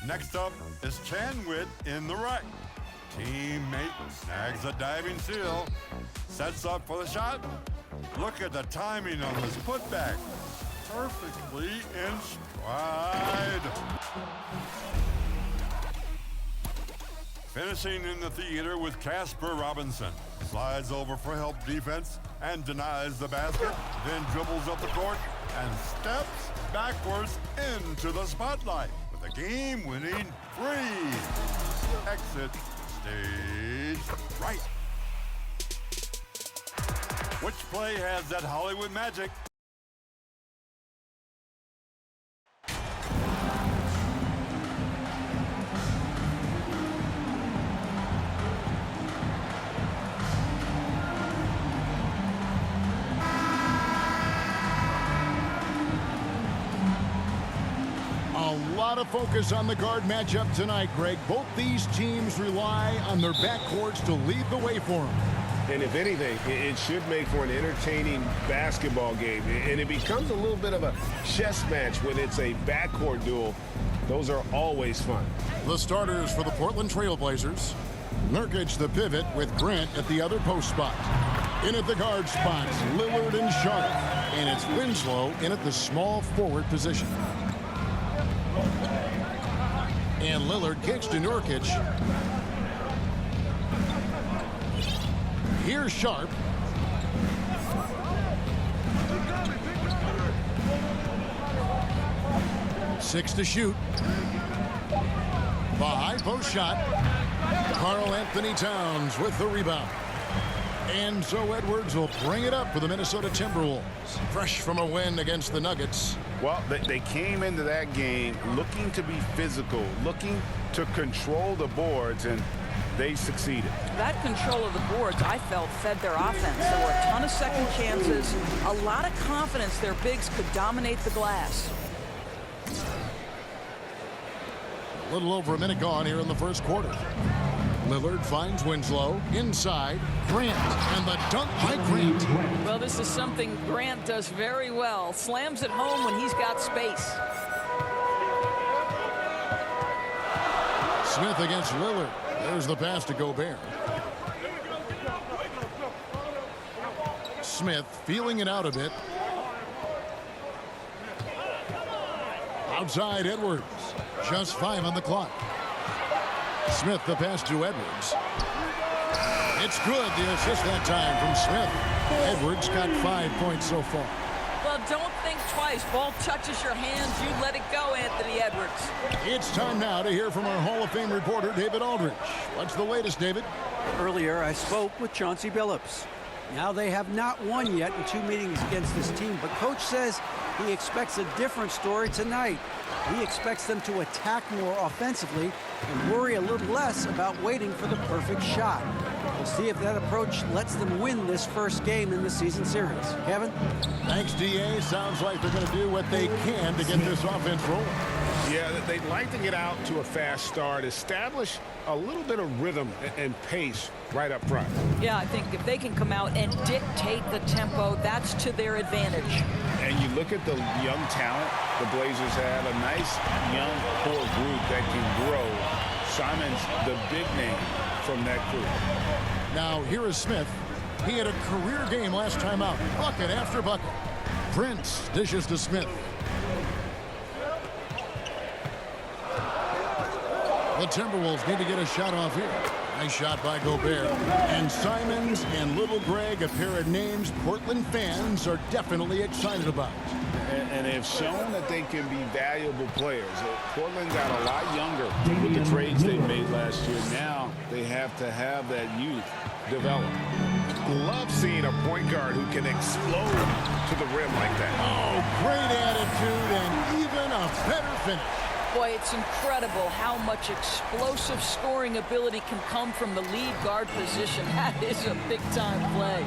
Next up is Chanwit in the right. Teammate snags a diving seal, sets up for the shot. Look at the timing on this putback. Perfectly in stride. Finishing in the theater with Casper Robinson. Slides over for help defense and denies the basket, then dribbles up the court and steps backwards into the spotlight with a game-winning three. Exit stage right. Which play has that Hollywood magic? A lot of focus on the guard matchup tonight, Greg. Both these teams rely on their backcourts to lead the way for them. And if anything, it should make for an entertaining basketball game. And it becomes a little bit of a chess match when it's a backcourt duel. Those are always fun. The starters for the Portland Trail Blazers. Nurkic the pivot with Grant at the other post spot. In at the guard spots, Lillard and Sharp. And it's Winslow in at the small forward position. And Lillard kicks to Nurkic. Here's Sharp. Six to shoot. The high post shot. Karl Anthony Towns with the rebound. And so Edwards will bring it up for the Minnesota Timberwolves. Fresh from a win against the Nuggets. Well, they came into that game looking to be physical, looking to control the boards, and they succeeded. That control of the boards, I felt, fed their offense. There were a ton of second chances, a lot of confidence their bigs could dominate the glass. A little over a minute gone here in the first quarter. Lillard finds Winslow inside. Grant, and the dunk by Grant. Well, this is something Grant does very well. Slams it home when he's got space. Smith against Lillard. There's the pass to Gobert. Smith feeling it out a bit. Outside Edwards. Just 5 on the clock. Smith the pass to Edwards. It's good. The assist that time from Smith. Edwards got 5 points so far. Well, don't think twice. Ball touches your hands, you let it go, Anthony Edwards. It's time now to hear from our Hall of Fame reporter, David Aldridge. What's the latest, David? Earlier, I spoke with Chauncey Billups. Now they have not won yet in 2 meetings against this team, but Coach says he expects a different story tonight. He expects them to attack more offensively and worry a little less about waiting for the perfect shot. We'll see if that approach lets them win this first game in the season series. Kevin? Thanks, D.A. Sounds like they're going to do what they can to get this offense rolling. Yeah, they'd like to get out to a fast start, establish a little bit of rhythm and pace right up front. Yeah, I think if they can come out and dictate the tempo, that's to their advantage. And you look at the young talent the Blazers have, a nice young core group that can grow. Simon's the big name from that group. Now, here is Smith. He had a career game last time out. Bucket after bucket. Prince dishes to Smith. The Timberwolves need to get a shot off here. Nice shot by Gobert. And Simons and Little Greg, a pair of names Portland fans are definitely excited about. And they've shown that they can be valuable players. Portland got a lot younger with the trades they made last year. Now they have to have that youth develop. Love seeing a point guard who can explode to the rim like that. Oh, great attitude and even a better finish. Boy, it's incredible how much explosive scoring ability can come from the lead guard position. That is a big-time play.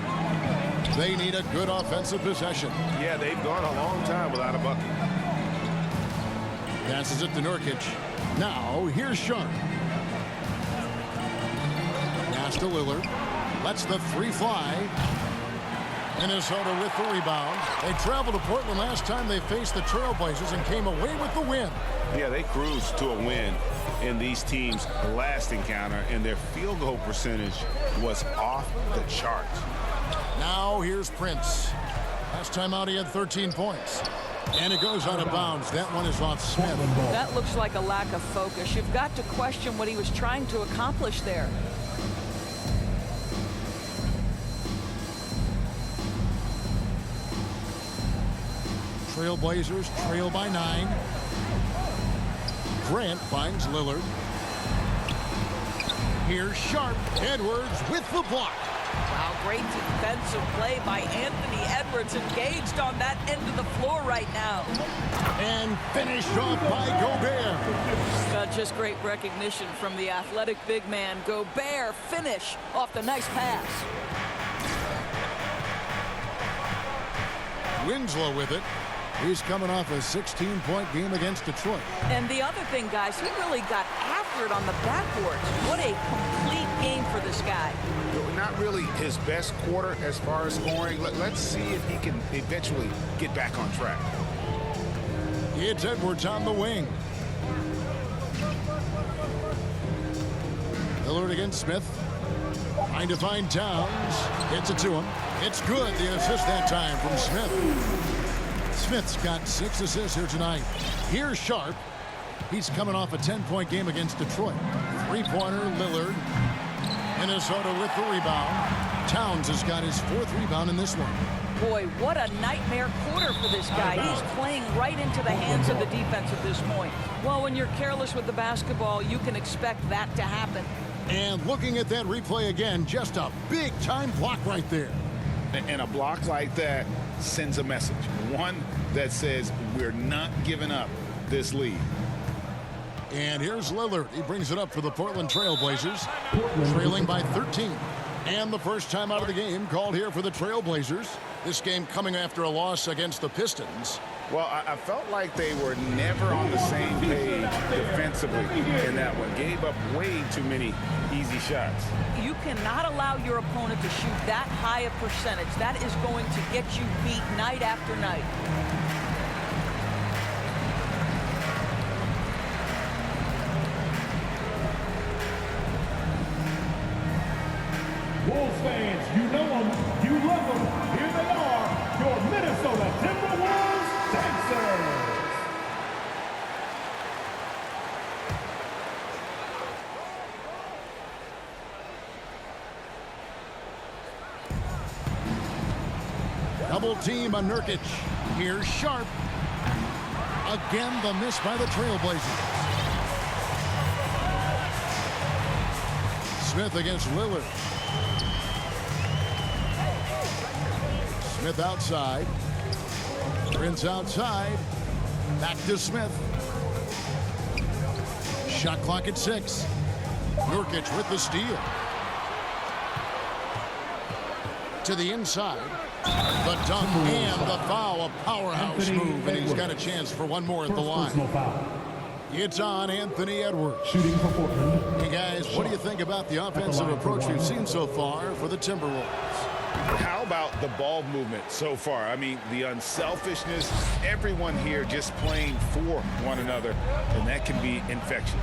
They need a good offensive possession. Yeah, they've gone a long time without a bucket. Passes it to Nurkic. Now, here's Sharp. Pass to Lillard. Lets the three fly. Minnesota with the rebound. They traveled to Portland last time they faced the Trailblazers and came away with the win. Yeah, they cruised to a win in these teams' last encounter, and their field goal percentage was off the charts. Now here's Prince. Last time out he had 13 points. And it goes out of bounds. That one is off Smith. That looks like a lack of focus. You've got to question what he was trying to accomplish there. Trailblazers trail by 9. Grant finds Lillard. Here's Sharp. Edwards with the block. Wow, great defensive play by Anthony Edwards, engaged on that end of the floor right now. And finished off by Gobert. Just great recognition from the athletic big man. Gobert finish off the nice pass. Winslow with it. He's coming off a 16-point game against Detroit. And the other thing, guys, he really got after it on the backboards. What a complete game for this guy. Not really his best quarter as far as scoring. Let's see if he can eventually get back on track. It's Edwards on the wing. Lillard against Smith. Trying to find Towns. Gets it to him. It's good. The assist that time from Smith. Smith's got 6 assists here tonight. Here's Sharp. He's coming off a 10-point game against Detroit. 3-pointer, Lillard. Minnesota with the rebound. Towns has got his 4th rebound in this one. Boy, what a nightmare quarter for this guy. He's playing right into the hands of the defense at this point. Well, when you're careless with the basketball, you can expect that to happen. And looking at that replay again, just a big-time block right there. And a block like that sends a message. One that says we're not giving up this lead. And here's Lillard. He brings it up for the Portland Trailblazers, trailing by 13. And the first time out of the game called here for the Trailblazers. This game coming after a loss against the Pistons. Well, I felt like they were never on the same page defensively in that one. Gave up way too many easy shots. You cannot allow your opponent to shoot that high a percentage. That is going to get you beat night after night. Wolves fans, you know them, you love them. Here they are, your Minnesota Timberwolves dancers. Double team on Nurkic. Here's Sharp. Again, the miss by the Trailblazers. Smith against Lillard. Smith outside. Prince outside. Back to Smith. Shot clock at 6. Nurkic with the steal. To the inside. The dunk and the foul. A powerhouse move, and he's got a chance for one more at the line. It's on Anthony Edwards. Shooting for Portland. Hey, guys, what do you think about the offensive approach we've seen so far for the Timberwolves? How about the ball movement so far? I mean, the unselfishness, everyone here just playing for one another, and that can be infectious.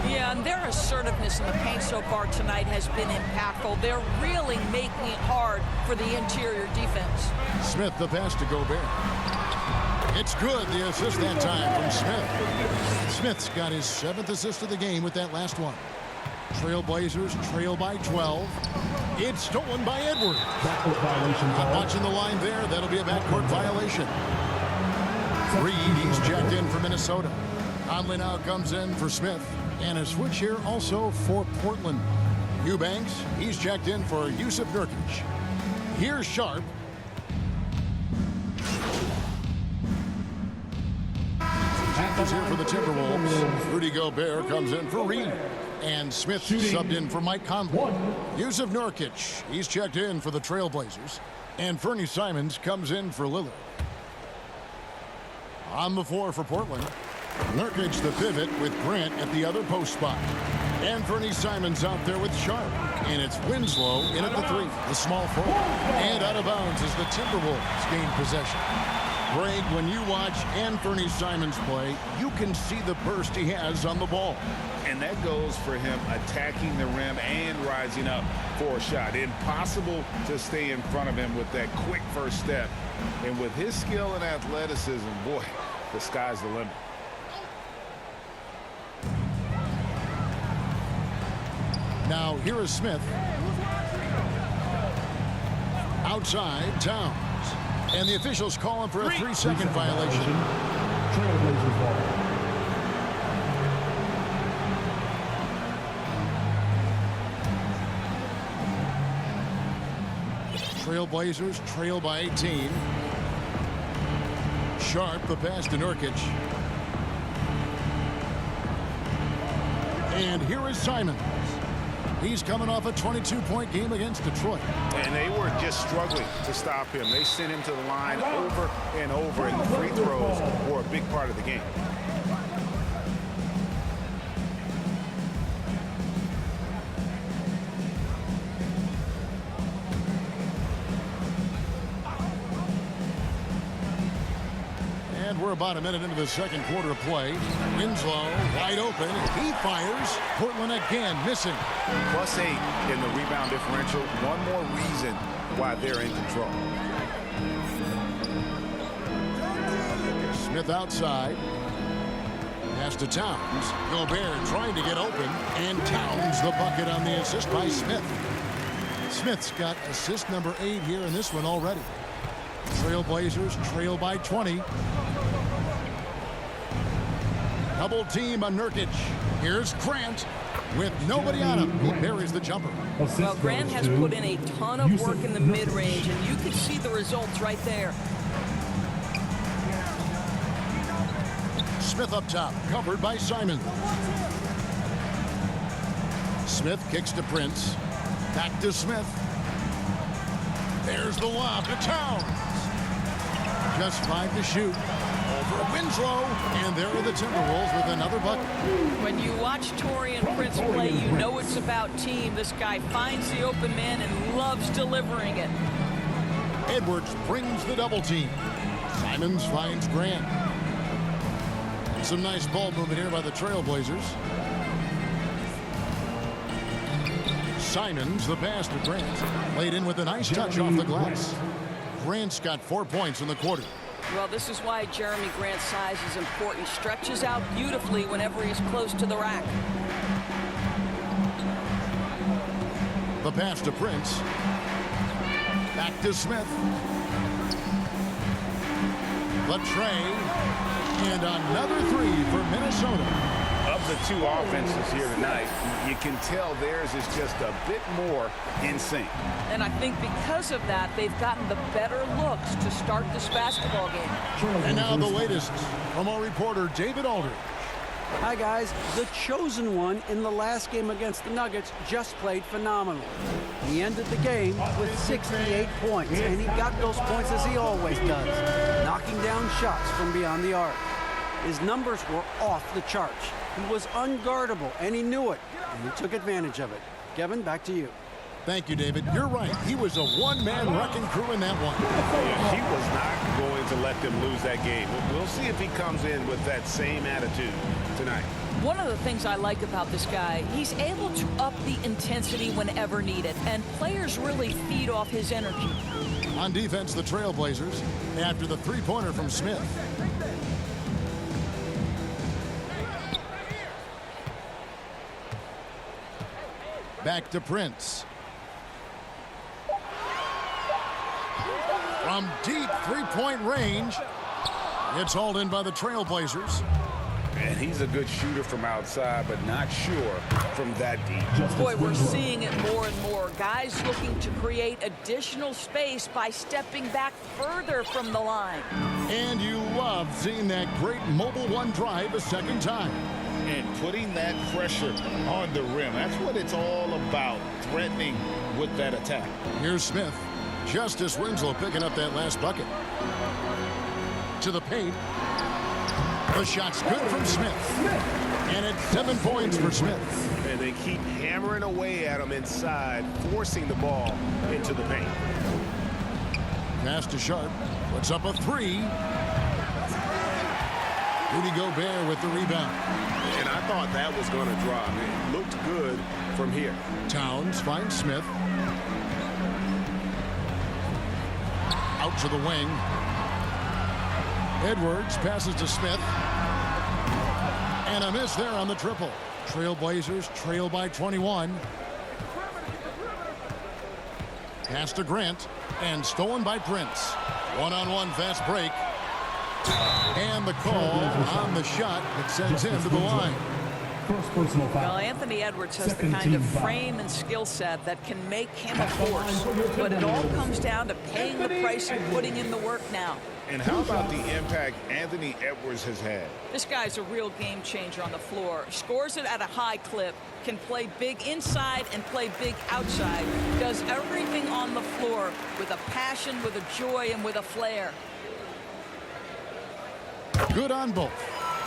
Yeah, and their assertiveness in the paint so far tonight has been impactful. They're really making it hard for the interior defense. Smith, the pass to Gobert. It's good, the assist that time from Smith. Smith's got his 7th assist of the game with that last one. Trailblazers trail by 12. It's stolen by Edwards. Backcourt violation. Watching the line there, that'll be a backcourt violation. Reed, he's checked in for Minnesota. Conley now comes in for Smith. And a switch here also for Portland. Eubanks, he's checked in for Yusuf Nurkic. Here's Sharp. Is here for the Timberwolves. Rudy Gobert comes in for Reed. And Smith subbed in for Mike Conley. Yusuf Nurkic, he's checked in for the Trailblazers. And Fernie Simons comes in for Lillard. On the floor for Portland, Nurkic the pivot with Grant at the other post spot. Anthony Simons out there with Sharp. And it's Winslow in at the 3, the small forward. And out of bounds as the Timberwolves gain possession. Greg, when you watch Anthony Simons play, you can see the burst he has on the ball. And that goes for him attacking the rim and rising up for a shot. Impossible to stay in front of him with that quick first step. And with his skill and athleticism, boy, the sky's the limit. Now here is Smith. Outside, Towns. And the officials call him for a 3-second violation. Trailblazers ball. Trailblazers trail by 18. Sharp, the pass to Nurkic. And here is Simons. He's coming off a 22-point game against Detroit. And they were just struggling to stop him. They sent him to the line over and over, and the free throws were a big part of the game. And we're about a minute into the second quarter of play. Winslow wide open. He fires. Portland again missing. +8 in the rebound differential. One more reason why they're in control. Smith outside. Pass to Towns. Gobert trying to get open. And Towns the bucket on the assist by Smith. Smith's got assist number 8 here in this one already. Trailblazers trail by 20. Double team on Nurkic. Here's Grant with nobody on him. He buries the jumper. Well, Grant has put in a ton of work in the mid-range, and you can see the results right there. Smith up top, covered by Simons. Smith kicks to Prince. Back to Smith. There's the lob to Towns. Just 5 to shoot. Over Winslow. And there are the Timberwolves with another bucket. When you watch Taurean Prince play, you know it's about team. This guy finds the open man and loves delivering it. Edwards brings the double team. Simons finds Grant. Some nice ball movement here by the Trailblazers. Simons, the pass to Grant. Laid in with a nice touch off the glass. Grant's got 4 points in the quarter. Well, this is why Jeremy Grant's size is important. Stretches out beautifully whenever he's close to the rack. The pass to Prince. Back to Smith. The tray. And another 3 for Minnesota. Of the two offenses here tonight, you can tell theirs is just a bit more in sync. And I think because of that, they've gotten the better looks to start this basketball game. And now the latest from our reporter, David Aldridge. Hi, guys. The chosen one in the last game against the Nuggets just played phenomenal. He ended the game with 68 points, and he got those points as he always does, knocking down shots from beyond the arc. His numbers were off the charts. He was unguardable, and he knew it, and he took advantage of it. Kevin, back to you. Thank you, David. You're right. He was a one-man wrecking crew in that one. He was not going to let them lose that game. We'll see if he comes in with that same attitude tonight. One of the things I like about this guy, he's able to up the intensity whenever needed, and players really feed off his energy. On defense, the Trailblazers, after the three-pointer from Smith. Back to Prince. From deep three-point range, it's hauled in by the Trailblazers. And he's a good shooter from outside, but not sure from that deep. Boy, we're seeing it more and more. Guys looking to create additional space by stepping back further from the line. And you love seeing that great mobile one drive a second time. And putting that pressure on the rim. That's what it's all about, threatening with that attack. Here's Smith. Justice Winslow picking up that last bucket. To the paint. The shot's good from Smith. And it's 7 points for Smith. And they keep hammering away at him inside, forcing the ball into the paint. Pass to Sharp. Puts up a 3. Rudy Gobert with the rebound. And I thought that was going to drop. It looked good from here. Towns finds Smith. Out to the wing. Edwards passes to Smith. And a miss there on the triple. Trailblazers trail by 21. Pass to Grant. And stolen by Prince. One-on-one fast break. And the call on the shot that sends him to the line. First personal foul. Well, Anthony Edwards has the kind of frame and skill set that can make him a force. But it all comes down to paying the price and putting in the work now. And how about the impact Anthony Edwards has had? This guy's a real game changer on the floor. Scores it at a high clip, can play big inside and play big outside. Does everything on the floor with a passion, with a joy, and with a flair. Good on both.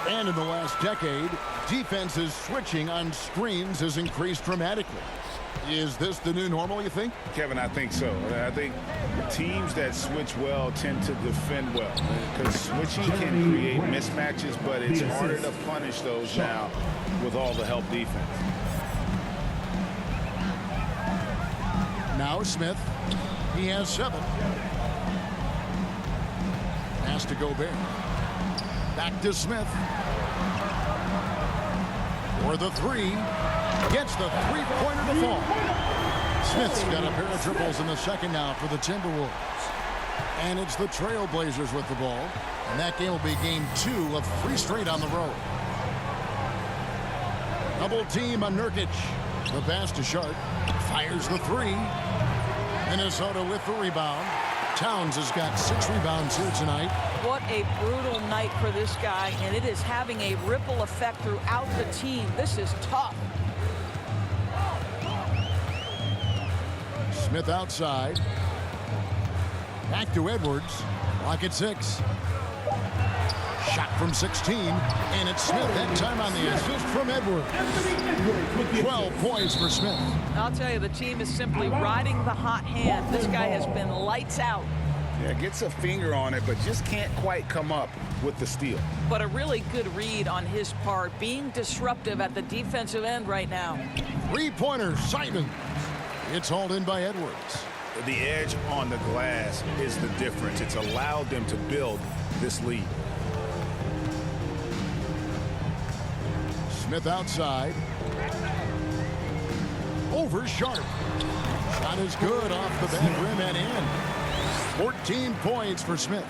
And in the last decade, defenses switching on screens has increased dramatically. Is this the new normal, you think? Kevin, I think so. I think teams that switch well tend to defend well. Because switching can create mismatches, but it's harder to punish those now with all the help defense. Now Smith. He has 7. Pass to Gobert. Back to Smith. For the 3. Gets the three-pointer to fall. Smith's got a pair of triples in the second now for the Timberwolves. And it's the Trailblazers with the ball. And that game will be game 2 of 3 straight on the road. Double team on Nurkic. The pass to Sharp. Fires the 3. Minnesota with the rebound. Towns has got 6 rebounds here tonight. What a brutal night for this guy, and it is having a ripple effect throughout the team. This is tough. Smith outside. Back to Edwards. Clock at 6. Shot from 16. And it's Smith that time on the assist from Edwards. 12 points for Smith. I'll tell you, the team is simply riding the hot hand. This guy has been lights out. Yeah, gets a finger on it, but just can't quite come up with the steal. But a really good read on his part, being disruptive at the defensive end right now. 3-pointer, Simons. It's hauled in by Edwards. The edge on the glass is the difference. It's allowed them to build this lead. Smith outside. Over Sharp. Shot is good off the back rim and in. 14 points for Smith.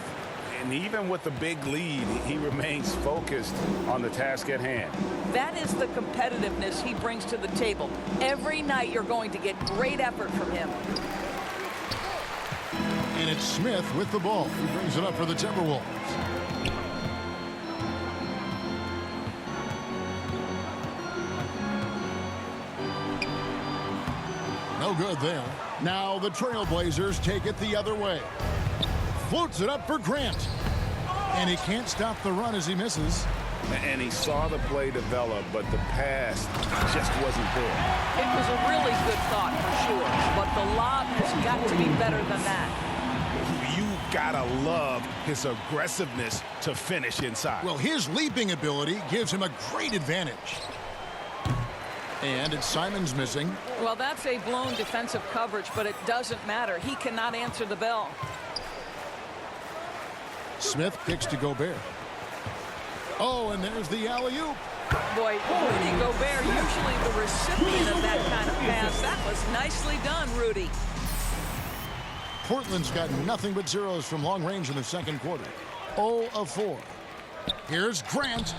And even with the big lead, he remains focused on the task at hand. That is the competitiveness he brings to the table. Every night you're going to get great effort from him. And it's Smith with the ball. He brings it up for the Timberwolves. No good there. Now the Trailblazers take it the other way. Floats it up for Grant. And he can't stop the run as he misses. And he saw the play develop, but the pass just wasn't there. It was a really good thought for sure, but the lob has got to be better than that. You gotta love his aggressiveness to finish inside. Well, his leaping ability gives him a great advantage. And it's Simons missing. Well, that's a blown defensive coverage, but it doesn't matter. He cannot answer the bell. Smith kicks to Gobert. Oh, and there's the alley-oop. Boy, Rudy Gobert, usually the recipient of that kind of pass. That was nicely done, Rudy. Portland's got nothing but zeros from long range in the second quarter. 0 of 4. Here's Grant.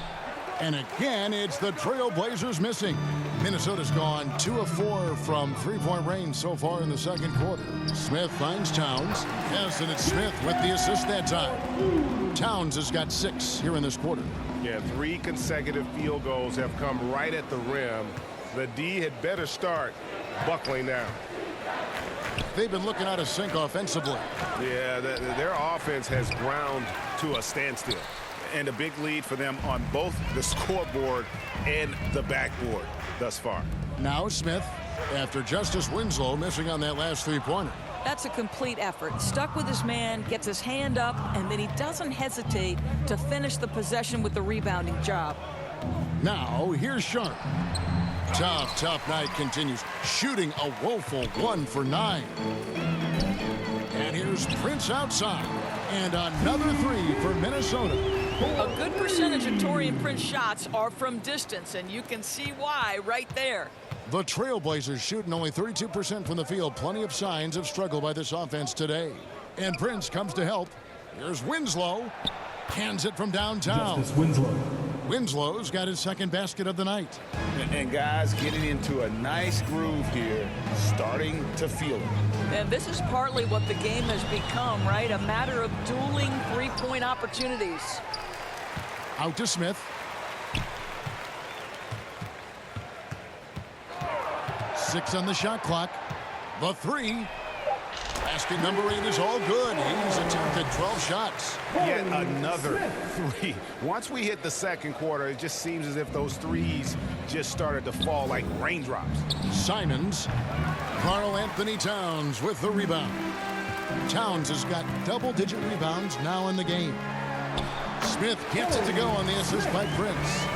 And again, it's the Trailblazers missing. Minnesota's gone 2 of 4 from three-point range so far in the second quarter. Smith finds Towns. Yes, and it's Smith with the assist that time. Towns has got 6 here in this quarter. Yeah, 3 consecutive field goals have come right at the rim. The D had better start buckling down. They've been looking out of sync offensively. Yeah, their offense has ground to a standstill. And a big lead for them on both the scoreboard and the backboard thus far. Now Smith, after Justice Winslow missing on that last three-pointer. That's a complete effort. Stuck with his man, gets his hand up, and then he doesn't hesitate to finish the possession with the rebounding job. Now, here's Sharp. Tough night continues. Shooting a woeful 1 for 9. And here's Prince outside. And another 3 for Minnesota. A good percentage of Taurean Prince shots are from distance, and you can see why right there. The Trailblazers shooting only 32% from the field. Plenty of signs of struggle by this offense today. And Prince comes to help. Here's Winslow. Hands it from downtown. Justice Winslow. Winslow's got his second basket of the night. And guys getting into a nice groove here, starting to feel it. And this is partly what the game has become, right? A matter of dueling three-point opportunities. Out to Smith. Six on the shot clock. The 3. Basket number 8 is all good. He's attempted 12 shots. Yet another 3. Once we hit the second quarter, it just seems as if those threes just started to fall like raindrops. Simons. Karl Anthony Towns with the rebound. Towns has got double-digit rebounds now in the game. Smith gets it to go on the assist by Prince.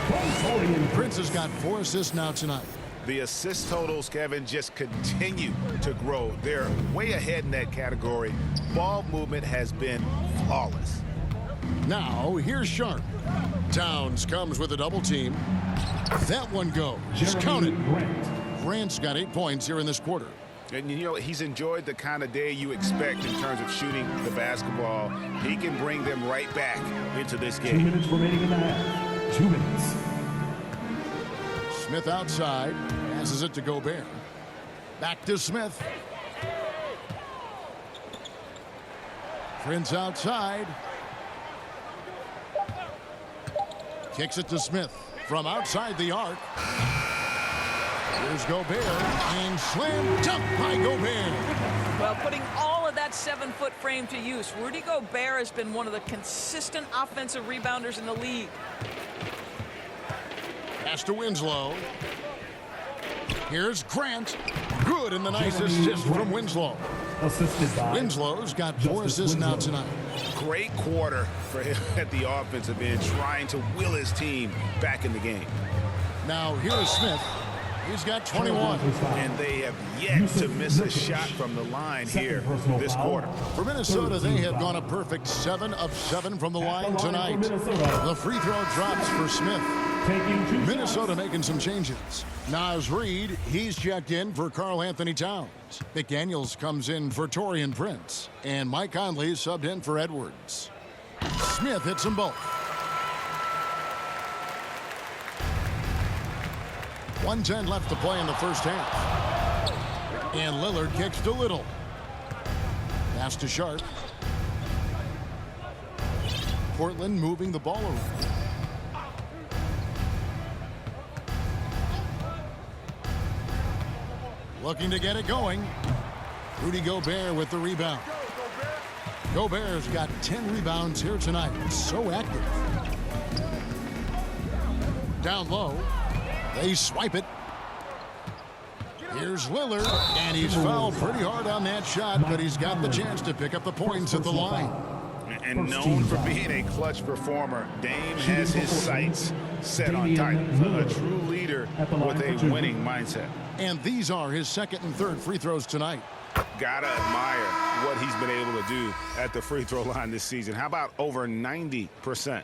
Prince has got 4 assists now tonight. The assist totals, Kevin, just continue to grow. They're way ahead in that category. Ball movement has been flawless. Now, here's Sharp. Towns comes with a double team. That one goes. Just count it. Grant's got 8 points here in this quarter. And, you know, he's enjoyed the kind of day you expect in terms of shooting the basketball. He can bring them right back into this game. 2 minutes remaining in the half. 2 minutes. Smith outside, passes it to Gobert. Back to Smith. Prince outside. Kicks it to Smith from outside the arc. Here's Gobert, and slam dunk by Gobert. Well, putting all of that 7-foot frame to use, Rudy Gobert has been one of the consistent offensive rebounders in the league. Pass to Winslow. Here's Grant. Good, and the nice assist from Winslow. Assisted by Winslow's got 4 assists now tonight. Great quarter for him at the offensive end, trying to will his team back in the game. Now here's Smith. He's got 21. And they have yet to miss a shot from the line here this quarter. For Minnesota, they have gone a perfect 7 of 7 from the line tonight. The free throw drops for Smith. Minnesota making some changes. Naz Reid, he's checked in for Karl Anthony Towns. McDaniels comes in for Taurean Prince. And Mike Conley subbed in for Edwards. Smith hits them both. 1:10 left to play in the first half. And Lillard kicks to Little. Pass to Sharp. Portland moving the ball around. Looking to get it going. Rudy Gobert with the rebound. Gobert's got 10 rebounds here tonight. So active. Down low. They swipe it. Here's Lillard, and he's fouled pretty hard on that shot, but he's got the chance to pick up the points at the line. And known for being a clutch performer, Dame has his sights set on Titans. A true leader with a winning mindset. And these are his second and third free throws tonight. Gotta admire what he's been able to do at the free throw line this season. How about over 90%?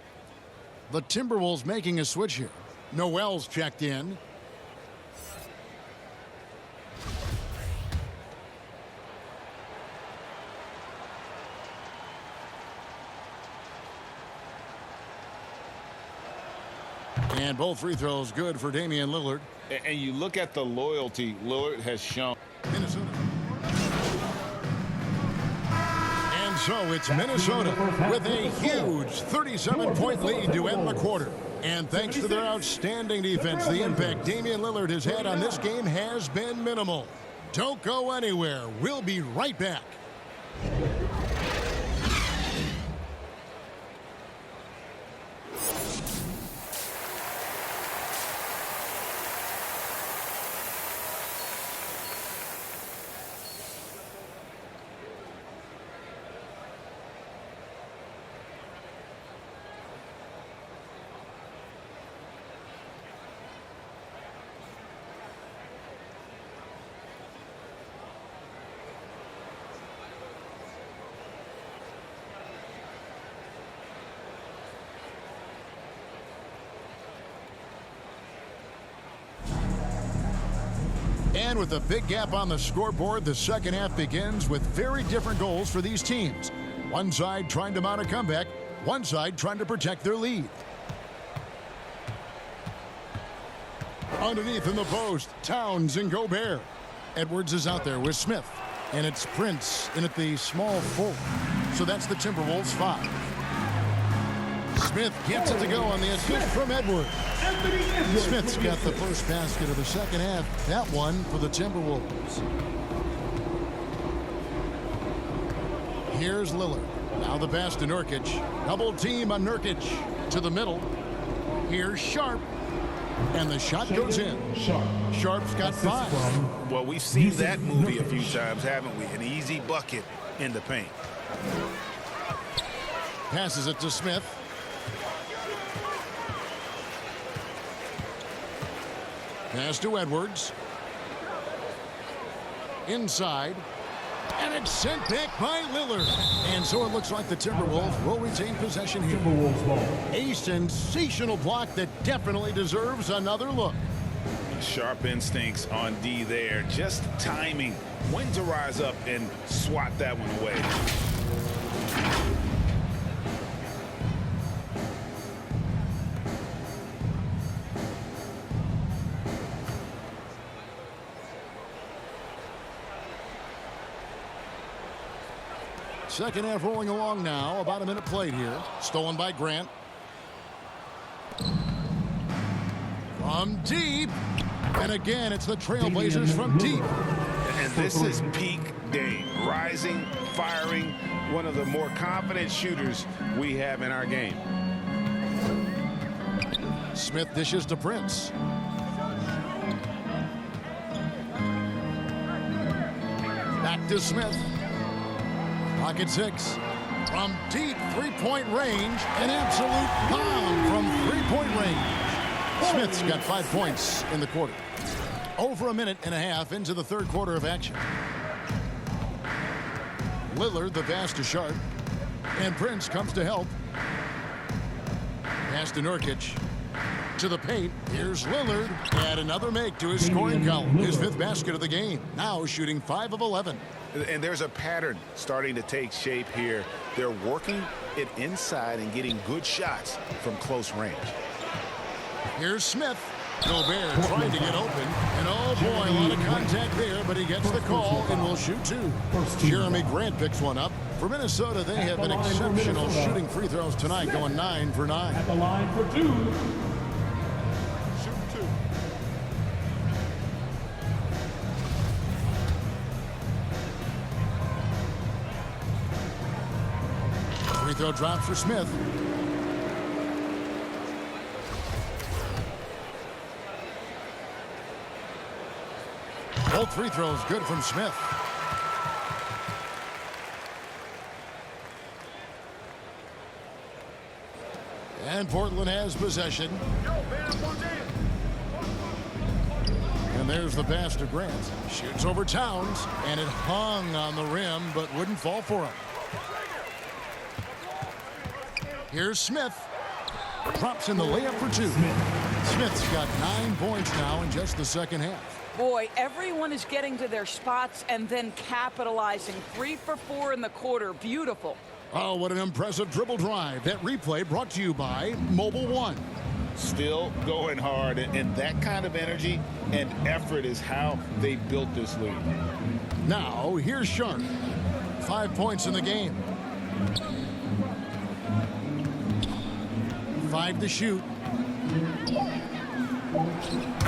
The Timberwolves making a switch here. Noel's checked in. And both free throws good for Damian Lillard. And you look at the loyalty Lillard has shown. Minnesota. And so it's Minnesota with a huge 37-point lead to end the quarter. And thanks to their outstanding defense, the impact Damian Lillard has had on this game has been minimal. Don't go anywhere. We'll be right back. And with a big gap on the scoreboard, the second half begins with very different goals for these teams. One side trying to mount a comeback, one side trying to protect their lead. Underneath in the post, Towns and Gobert. Edwards is out there with Smith. And it's Prince in at the small forward. So that's the Timberwolves 5. Smith gets it to go on the assist from Edwards. Smith's got the first basket of the second half. That one for the Timberwolves. Here's Lillard. Now the pass to Nurkic. Double team on Nurkic. To the middle. Here's Sharp. And the shot goes in. Sharp's got 5. Well, we've seen that movie a few times, haven't we? An easy bucket in the paint. Passes it to Smith. Pass to Edwards. Inside. And it's sent back by Lillard. And so it looks like the Timberwolves will retain possession here. A sensational block that definitely deserves another look. Sharp instincts on D there. Just timing. When to rise up and swat that one away. Second half rolling along now. About a minute played here. Stolen by Grant. From deep. And again, it's the Trailblazers from deep. And this is peak Dame. Rising, firing, one of the more confident shooters we have in our game. Smith dishes to Prince. Back to Smith. Pocket 6. From deep three-point range. An absolute bomb from three-point range. Smith's got 5 points in the quarter. Over a minute and a half into the third quarter of action. Lillard, the pass to Sharp. And Prince comes to help. Pass to Nurkic. To the paint. Here's Lillard. Add another make to his scoring column. His 5th basket of the game. Now shooting 5 of 11. And there's a pattern starting to take shape here. They're working it inside and getting good shots from close range. Here's Smith. Gobert trying to get open. And oh boy, a lot of contact there, but he gets the call and will shoot 2. Jeremy Grant picks one up. For Minnesota, they have been exceptional shooting free throws tonight, going 9 for 9. At the line for 2. Free throw drops for Smith. Both free throws good from Smith. And Portland has possession. And there's the pass to Grant. Shoots over Towns, and it hung on the rim, but wouldn't fall for him. Here's Smith. Drops in the layup for 2. Smith's got 9 points now in just the second half. Boy, everyone is getting to their spots and then capitalizing. 3 for 4 in the quarter. Beautiful. Oh, what an impressive dribble drive. That replay brought to you by Mobile One. Still going hard, and that kind of energy and effort is how they built this lead. Now, here's Sharp. 5 points in the game. 5 to shoot.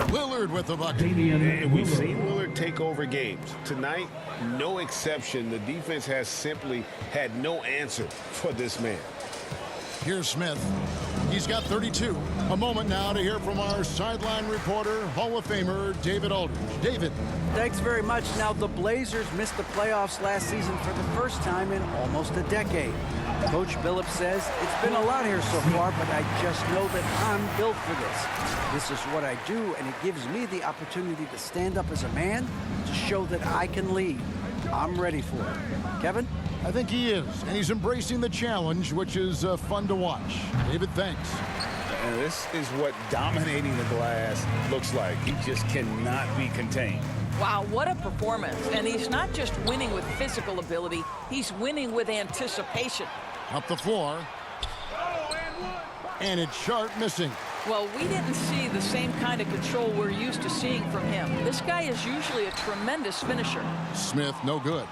Lillard with the bucket. And we've seen Lillard take over games. Tonight, no exception. The defense has simply had no answer for this man. Here's Smith. He's got 32. A moment now to hear from our sideline reporter, Hall of Famer David Aldridge. David. Thanks very much. Now, the Blazers missed the playoffs last season for the first time in almost a decade. Coach Billups says, it's been a lot here so far, but I just know that I'm built for this. This is what I do, and it gives me the opportunity to stand up as a man to show that I can lead. I'm ready for it. Kevin? I think he is, and he's embracing the challenge, which is fun to watch. David, thanks. And this is what dominating the glass looks like. He just cannot be contained. Wow, what a performance. And he's not just winning with physical ability, he's winning with anticipation. Up the floor. And it's Sharp missing. Well, we didn't see the same kind of control we're used to seeing from him. This guy is usually a tremendous finisher. Smith, no good.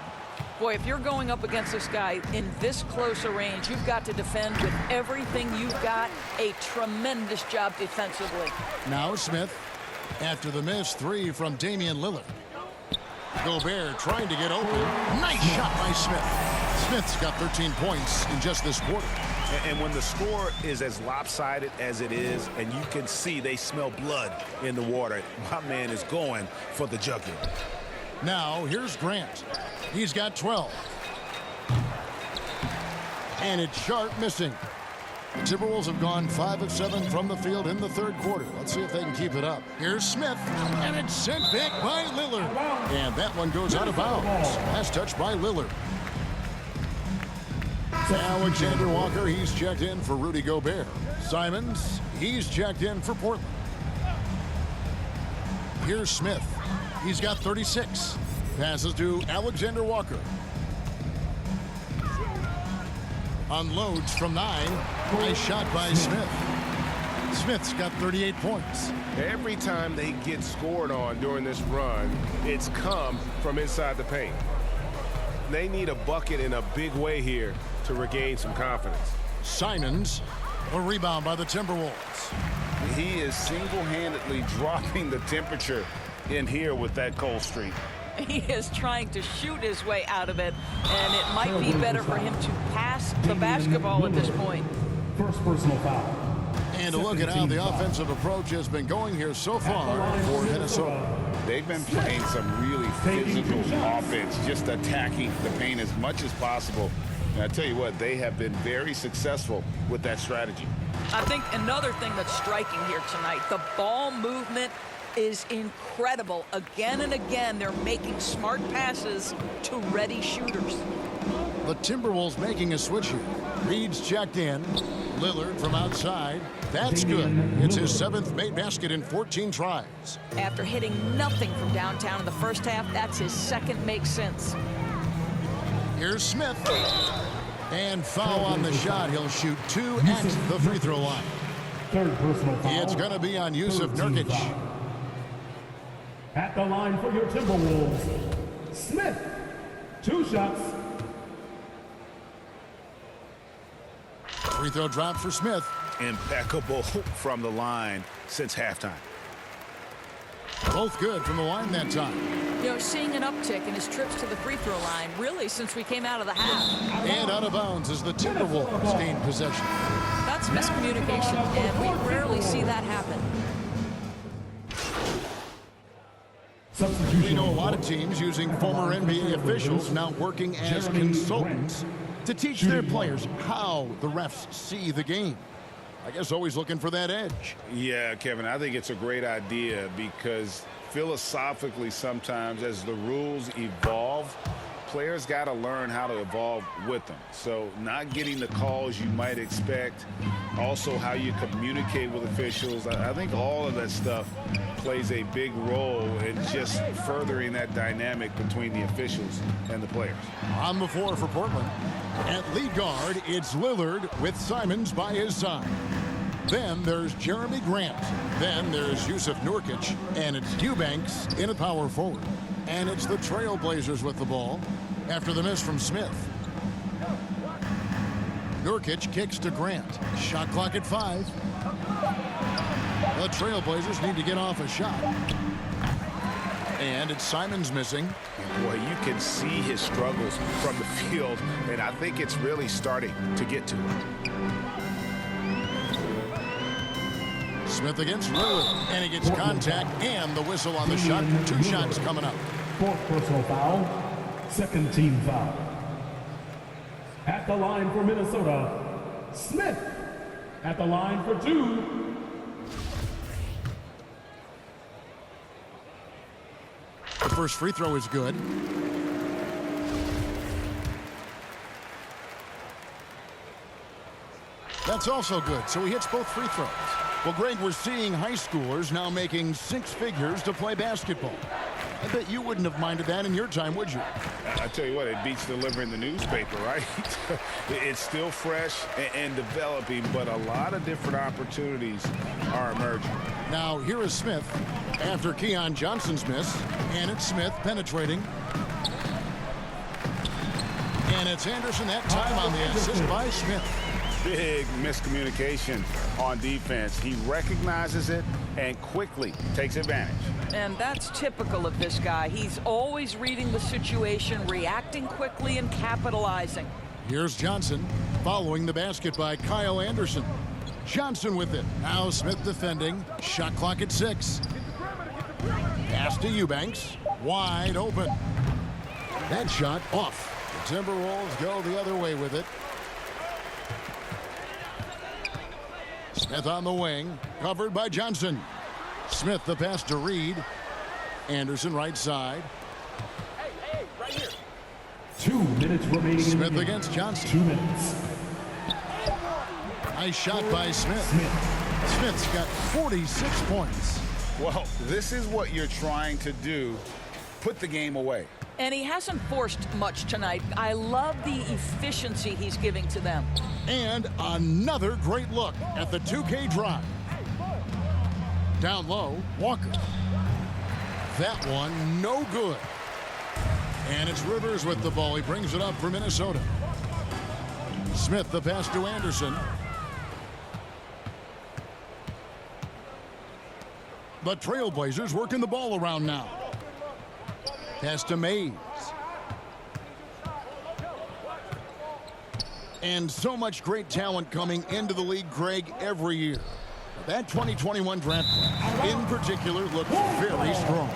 Boy, if you're going up against this guy in this close a range, you've got to defend with everything you've got. A tremendous job defensively. Now Smith, after the miss, 3 from Damian Lillard. Gobert trying to get open. Nice shot by Smith. Smith's got 13 points in just this quarter. And when the score is as lopsided as it is, and you can see they smell blood in the water, my man is going for the jugular. Now here's Grant. He's got 12. And it's Sharp missing. The Timberwolves have gone 5 of 7 from the field in the third quarter. Let's see if they can keep it up. Here's Smith, and it's sent back by Lillard. And that one goes out of bounds. Last touch by Lillard. Alexander Walker, he's checked in for Rudy Gobert. Simons, he's checked in for Portland. Here's Smith. He's got 36. Passes to Alexander Walker. Unloads from 9. Nice shot by Smith. Smith's got 38 points. Every time they get scored on during this run, it's come from inside the paint. They need a bucket in a big way here to regain some confidence. Simons, a rebound by the Timberwolves. He is single-handedly dropping the temperature in here with that cold streak. He is trying to shoot his way out of it, and it might be better for him to pass the basketball at this point. First personal foul. And a look at how the offensive approach has been going here so far for Minnesota. They've been playing some really physical offense, just attacking the paint as much as possible. And I tell you what, they have been very successful with that strategy. I think another thing that's striking here tonight, the ball movement is incredible. Again and again, they're making smart passes to ready shooters. The Timberwolves making a switch here. Reed's checked in. Lillard from outside. That's good. It's his 7th made basket in 14 tries. After hitting nothing from downtown in the first half, that's his 2nd make since. Here's Smith. And foul on the shot. He'll shoot 2 at the free throw line. Third personal foul. It's going to be on Yusuf Nurkic. At the line for your Timberwolves, Smith. 2 shots. Free throw drop for Smith. Impeccable from the line since halftime. Both good from the line that time. You know, seeing an uptick in his trips to the free throw line, really, since we came out of the half. And out of bounds as the Timberwolves gain possession. That's miscommunication, and we rarely see that happen. We know a lot of teams using former NBA officials now working as consultants to teach their players how the refs see the game. I guess always looking for that edge. Yeah, Kevin, I think it's a great idea because philosophically sometimes as the rules evolve, players got to learn how to evolve with them. So not getting the calls you might expect, also how you communicate with officials. I think all of that stuff plays a big role in just furthering that dynamic between the officials and the players. On the floor for Portland. At lead guard, it's Lillard with Simons by his side. Then there's Jeremy Grant. Then there's Yusuf Nurkic. And it's Eubanks in a power forward. And it's the Trailblazers with the ball after the miss from Smith. Nurkic kicks to Grant. Shot clock at 5. The Trailblazers need to get off a shot. And it's Simons missing. Boy, you can see his struggles from the field, and I think it's really starting to get to him. Smith against Lillard, and he gets contact and the whistle on the shot. 2 shots coming up. 4th personal foul. 2nd team foul. At the line for Minnesota, Smith. At the line for 2. The first free throw is good. That's also good, so he hits both free throws. Well, Greg, we're seeing high schoolers now making 6 figures to play basketball. I bet you wouldn't have minded that in your time, would you? I tell you what, it beats delivering the newspaper, right? It's still fresh and developing, but a lot of different opportunities are emerging. Now, here is Smith after Keon Johnson's miss. And it's Smith penetrating. And it's Anderson that time on the assist by Smith. Big miscommunication on defense. He recognizes it and quickly takes advantage. And that's typical of this guy. He's always reading the situation, reacting quickly, and capitalizing. Here's Johnson following the basket by Kyle Anderson. Johnson with it. Now Smith defending. Shot clock at 6. Pass to Eubanks. Wide open. That shot off. The Timberwolves go the other way with it. Smith on the wing. Covered by Johnson. Smith the pass to Reed. Anderson right side. Hey, right here. 2 minutes remaining. Smith against Johnson. 2 minutes. Nice shot by Smith. Smith's got 46 points. Well, this is what you're trying to do. Put the game away. And he hasn't forced much tonight. I love the efficiency he's giving to them. And another great look at the 2K drive. Down low, Walker. That one, no good. And it's Rivers with the ball. He brings it up for Minnesota. Smith the pass to Anderson. The Trailblazers working the ball around now. Pass to Mays. And so much great talent coming into the league, Greg, every year. That 2021 draft class, in particular, looks very strong.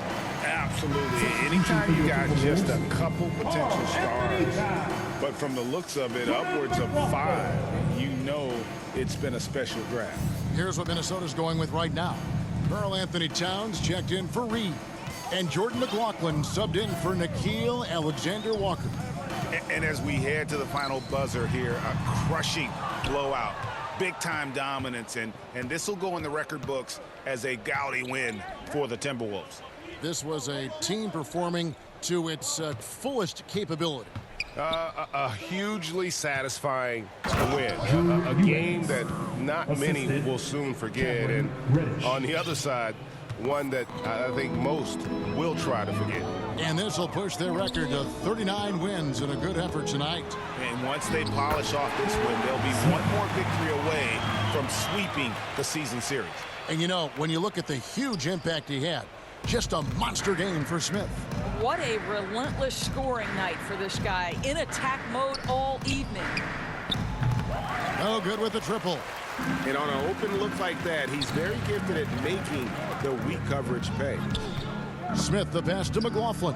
Absolutely. Anytime you got just a couple potential stars, but from the looks of it, upwards of 5, you know it's been a special draft. Here's what Minnesota's going with right now. Karl Anthony Towns checked in for Reed. And Jordan McLaughlin subbed in for Nickeil Alexander-Walker. And as we head to the final buzzer here, a crushing blowout. Big-time dominance, and this will go in the record books as a gaudy win for the Timberwolves. This was a team performing to its fullest capability. A hugely satisfying win. A game that not many will soon forget. And on the other side, one that I think most will try to forget. And this will push their record to 39 wins in a good effort tonight. And once they polish off this win, they'll be one more victory away from sweeping the season series. And you know, when you look at the huge impact he had, just a monster game for Smith. What a relentless scoring night for this guy. In attack mode all evening. No good with the triple. And on an open look like that, he's very gifted at making the weak coverage pay. Smith the pass to McLaughlin.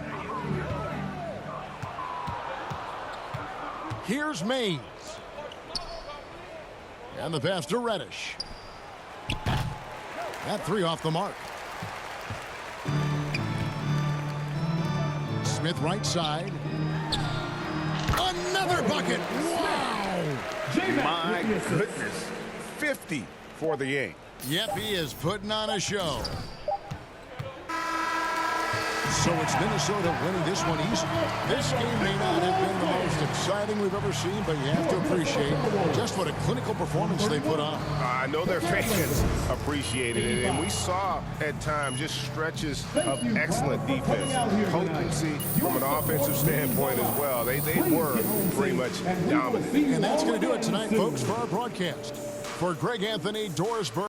Here's Mays. And the pass to Reddish. That 3 off the mark. Smith right side. Another bucket. Wow. My goodness. 50 for the game. Yep, he is putting on a show. So it's Minnesota winning this one easy. This game may not have been the most exciting we've ever seen, but you have to appreciate just what a clinical performance they put on. I know their fans appreciated it, and we saw at times just stretches of excellent defense, potency from an offensive standpoint as well. They were pretty much dominant. And that's going to do it tonight, folks, for our broadcast. For Greg Anthony, Doris Burke.